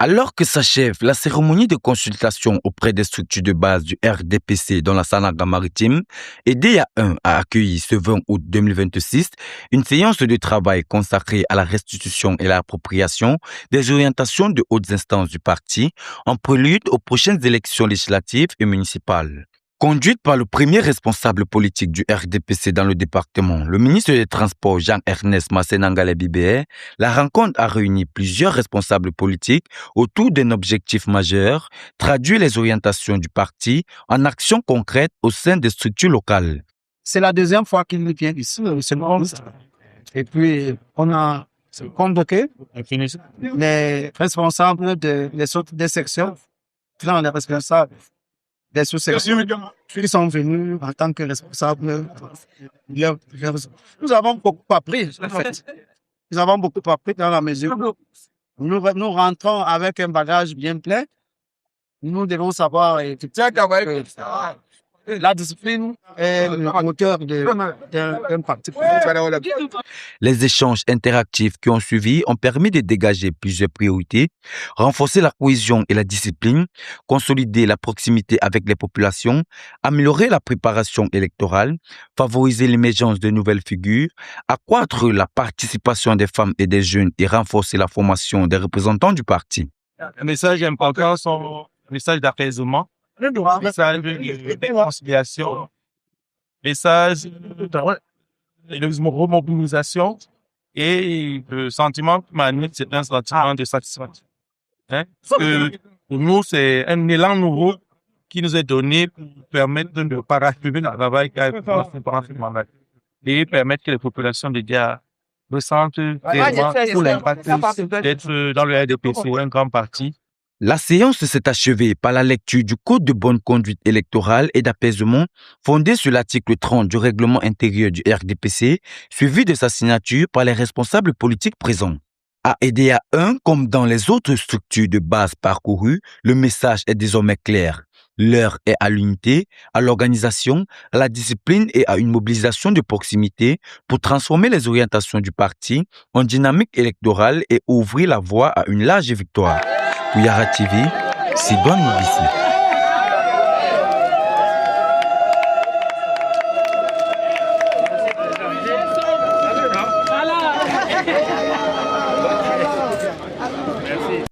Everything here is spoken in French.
Alors que s'achève la cérémonie de consultation auprès des structures de base du RDPC dans la Sanaga maritime, EDEA 1 a accueilli ce 20 août 2026 une séance de travail consacrée à la restitution et l'appropriation des orientations de hautes instances du parti en prélude aux prochaines élections législatives et municipales. Conduite par le premier responsable politique du RDPC dans le département, le ministre des Transports Jean-Ernest Massenangale-Bibé, la rencontre a réuni plusieurs responsables politiques autour d'un objectif majeur, traduire les orientations du parti en actions concrètes au sein des structures locales. C'est la deuxième fois qu'il vient ici, et puis on a convoqué les responsables des sections, les responsables des sous-sections qui sont venus en tant que responsables. Nous avons beaucoup appris, en fait. Nous avons beaucoup appris dans la mesure où nous rentrons avec un bagage bien plein. Nous devons savoir la discipline est le moteur d'un parti. Les échanges interactifs qui ont suivi ont permis de dégager plusieurs priorités, renforcer la cohésion et la discipline, consolider la proximité avec les populations, améliorer la préparation électorale, favoriser l'émergence de nouvelles figures, accroître la participation des femmes et des jeunes et renforcer la formation des représentants du parti. Les messages importants sont les messages d'apaisement, message de réconciliation, message de remobilisation et le sentiment qui m'anime, c'est un sentiment de satisfaction. Pour nous, c'est un élan nouveau qui nous est donné pour permettre de parachever le travail qui a été fait et permettre que les populations de Dia ressentent réellement tout l'impact d'être dans le RDPC, un grand parti. La séance s'est achevée par la lecture du Code de bonne conduite électorale et d'apaisement fondé sur l'article 30 du règlement intérieur du RDPC, suivi de sa signature par les responsables politiques présents. À EDEA 1, comme dans les autres structures de base parcourues, le message est désormais clair. L'heure est à l'unité, à l'organisation, à la discipline et à une mobilisation de proximité pour transformer les orientations du parti en dynamique électorale et ouvrir la voie à une large victoire. Pour Yara TV, Sidoine Mobissi.